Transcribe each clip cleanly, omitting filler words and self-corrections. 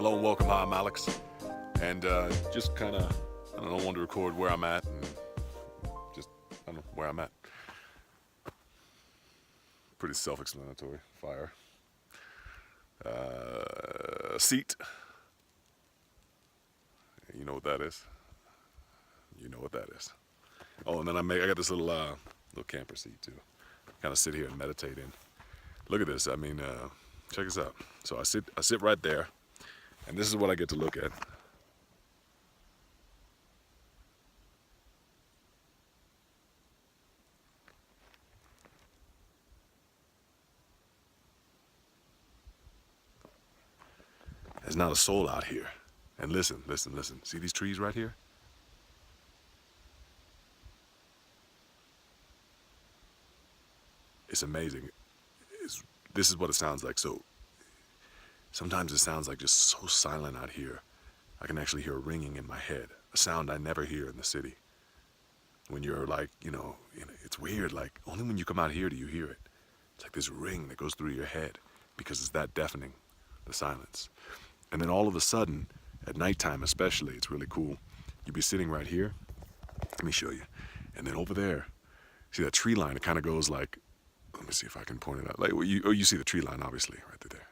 Hello and welcome. Hi, I'm Alex, and just kind of, I don't know, want to record where I'm at, and just, I don't know, where I'm at. Pretty self-explanatory. Fire. Seat. You know what that is. You know what that is. Oh, and then I got this little camper seat too. Kind of sit here and meditate in. Look at this. I mean, check this out. So I sit right there, and this is what I get to look at. There's not a soul out here. And listen. See these trees right here? It's amazing. This is what it sounds like. So sometimes it sounds like just so silent out here. I can actually hear a ringing in my head, a sound I never hear in the city. When you're like, it's weird. Like, only when you come out here do you hear it. It's like this ring that goes through your head because it's that deafening, the silence. And then all of a sudden, at nighttime especially, it's really cool. You'd be sitting right here. Let me show you. And then over there, see that tree line? It kind of goes like, let me see if I can point it out. Like, you see the tree line, obviously, right there.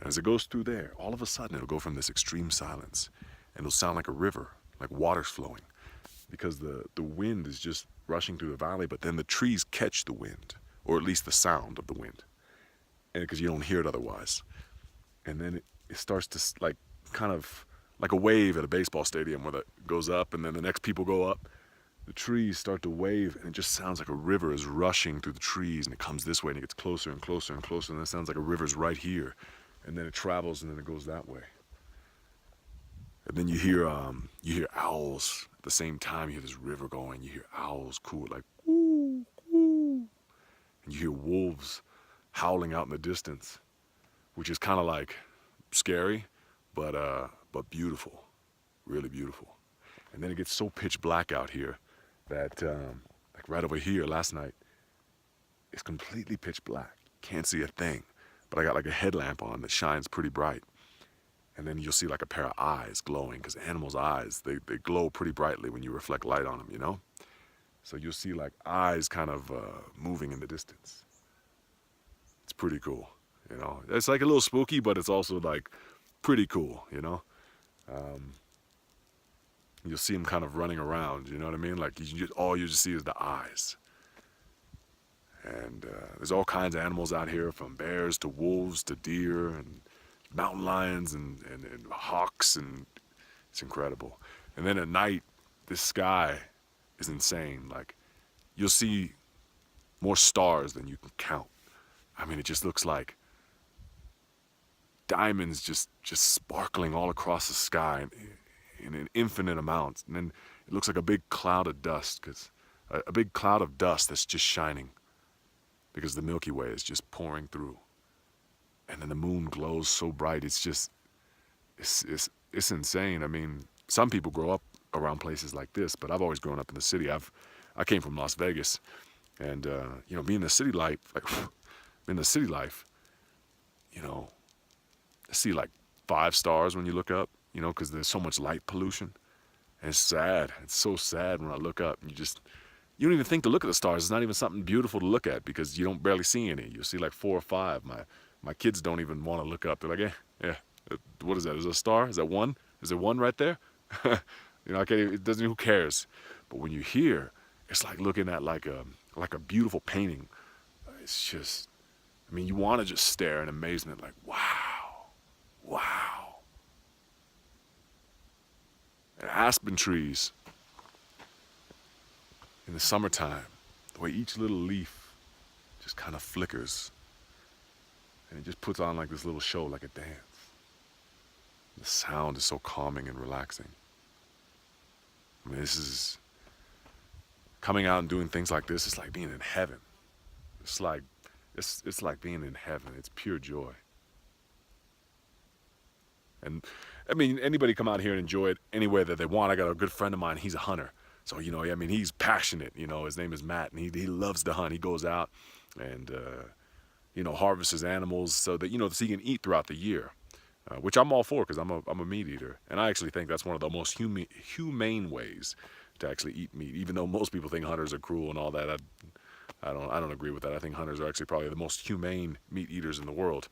And as it goes through there, all of a sudden it'll go from this extreme silence, and it'll sound like a river, like water's flowing, because the wind is just rushing through the valley, but then the trees catch the wind, or at least the sound of the wind, and because you don't hear it otherwise. And then it starts to, like, kind of like a wave at a baseball stadium where that goes up, and then the next people go up. The trees start to wave, and it just sounds like a river is rushing through the trees, and it comes this way, and it gets closer and closer and closer, and then it sounds like a river's right here, and then it travels, and then it goes that way. And then you hear owls at the same time. You hear this river going. You hear owls coo, like woo, woo, and you hear wolves howling out in the distance, which is kind of like scary, but beautiful, really beautiful. And then it gets so pitch black out here that, like right over here last night, it's completely pitch black. Can't see a thing. But I got like a headlamp on that shines pretty bright. And then you'll see like a pair of eyes glowing, because animals' eyes, they glow pretty brightly when you reflect light on them, you know? So you'll see like eyes kind of moving in the distance. It's pretty cool, you know? It's like a little spooky, but it's also like pretty cool, you know? You'll see them kind of running around, you know what I mean? Like all you just see is the eyes. And there's all kinds of animals out here, from bears to wolves to deer and mountain lions and hawks, and it's incredible. And then at night, this sky is insane. Like, you'll see more stars than you can count. I mean, it just looks like diamonds just sparkling all across the sky in an infinite amount. And then it looks like a big cloud of dust, a big cloud of dust that's just shining, because the Milky Way is just pouring through. And then the moon glows so bright. It's just, it's insane. I mean, some people grow up around places like this, but I've always grown up in the city. I came from Las Vegas, and being in the city life, I see like 5 stars when you look up, because there's so much light pollution. And it's sad. It's so sad when I look up, and you don't even think to look at the stars. It's not even something beautiful to look at, because you don't barely see any. You'll see like 4 or 5. My kids don't even want to look up. They're like, yeah, what is that? Is it a star? Is that one? Is there one right there? I can't even, it doesn't, who cares? But when you hear, it's like looking at like a beautiful painting. It's just, I mean, you want to just stare in amazement, like, wow. And aspen trees, in the summertime, the way each little leaf just kind of flickers, and it just puts on like this little show, like a dance. The sound is so calming and relaxing. I mean, this is, coming out and doing things like this, it's like being in heaven. It's like being in heaven. It's pure joy. And I mean, anybody come out here and enjoy it any way that they want. I got a good friend of mine, he's a hunter. So, I mean, he's passionate, his name is Matt, and he loves to hunt. He goes out and, harvests his animals so that, so he can eat throughout the year. which I'm all for because I'm a meat eater. And I actually think that's one of the most humane ways to actually eat meat, even though most people think hunters are cruel and all that. I don't agree with that. I think hunters are actually probably the most humane meat eaters in the world.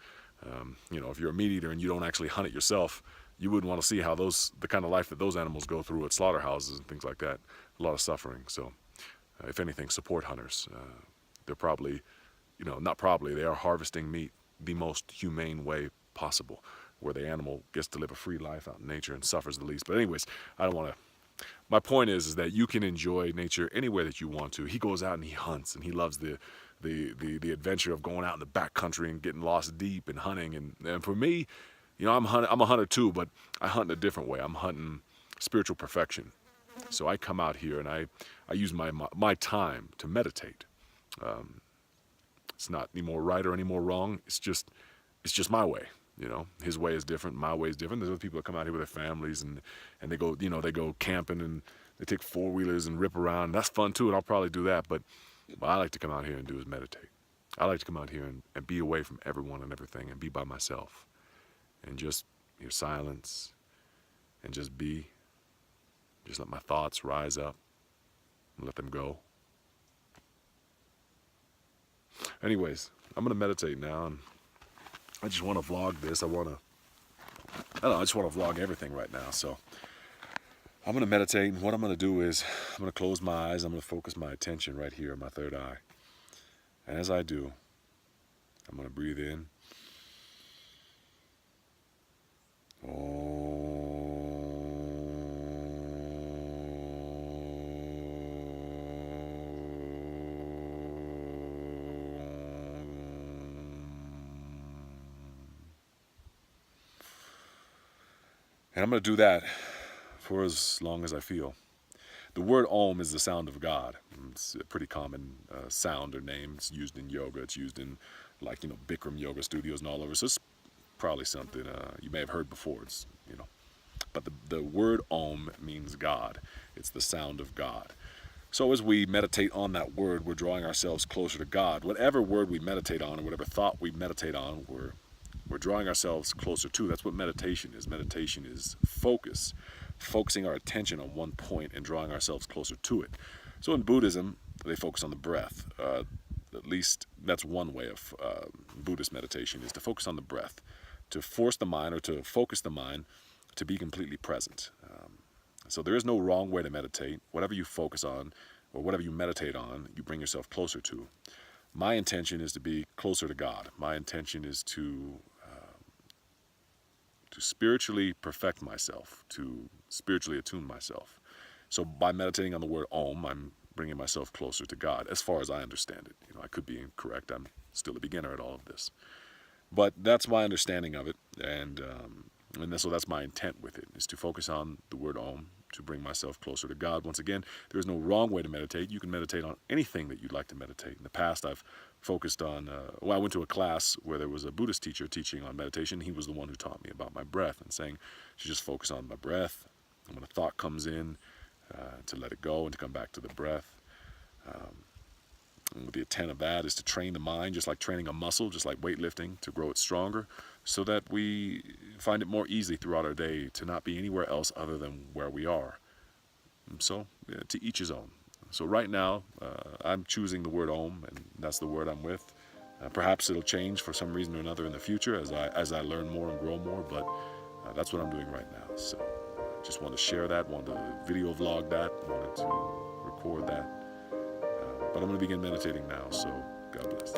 If you're a meat eater and you don't actually hunt it yourself, you wouldn't want to see how the kind of life that those animals go through at slaughterhouses and things like that. A lot of suffering. So, if anything, support hunters. They're probably, not probably, they are harvesting meat the most humane way possible, where the animal gets to live a free life out in nature and suffers the least. But anyways, I don't want to. My point is that you can enjoy nature any way that you want to. He goes out and he hunts, and he loves the adventure of going out in the back country and getting lost deep and hunting. And for me, I'm a hunter too, but I hunt in a different way. I'm hunting spiritual perfection. So I come out here and I use my time to meditate. It's not any more right or any more wrong. It's just my way. His way is different. My way is different. There's other people that come out here with their families and they go, they go camping and they take 4-wheelers and rip around. That's fun too, and I'll probably do that. But what I like to come out here and do is meditate. I like to come out here and be away from everyone and everything and be by myself and just hear silence and just be. Just let my thoughts rise up and let them go. Anyways, I'm going to meditate now, and I just want to vlog this. I just want to vlog everything right now. So I'm going to meditate, and what I'm going to do is I'm going to close my eyes. I'm going to focus my attention right here in my third eye. And as I do, I'm going to breathe in. And I'm going to do that for as long as I feel. The word Om is the sound of God. It's a pretty common sound or name. It's used in yoga. It's used in Bikram yoga studios and all over. So it's probably something you may have heard before. But the word Om means God. It's the sound of God. So as we meditate on that word, we're drawing ourselves closer to God. Whatever word we meditate on or whatever thought we meditate on, we're drawing ourselves closer to. That's what meditation is. Meditation is focusing our attention on one point and drawing ourselves closer to it. So in Buddhism, they focus on the breath. At least that's one way of Buddhist meditation, is to focus on the breath, to force the mind or to focus the mind to be completely present. So there is no wrong way to meditate. Whatever you focus on or whatever you meditate on, you bring yourself closer to. My intention is to be closer to God. My intention is to spiritually perfect myself, to spiritually attune myself. So by meditating on the word Om, I'm bringing myself closer to God, as far as I understand it. I could be incorrect. I'm still a beginner at all of this. But that's my understanding of it, and so that's my intent with it, is to focus on the word Om, to bring myself closer to God. Once again, there is no wrong way to meditate. You can meditate on anything that you'd like to meditate. In the past, I've focused on, I went to a class where there was a Buddhist teacher teaching on meditation. He was the one who taught me about my breath and saying, to just focus on my breath. And when a thought comes in, to let it go and to come back to the breath. And the intent of that is to train the mind, just like training a muscle, just like weightlifting, to grow it stronger, so that we find it more easy throughout our day to not be anywhere else other than where we are. And so, to each his own. So right now, I'm choosing the word Om, and that's the word I'm with. Perhaps it'll change for some reason or another in the future as I learn more and grow more, but that's what I'm doing right now. So just wanted to share that, wanted to video vlog that, wanted to record that. But I'm going to begin meditating now, so God bless.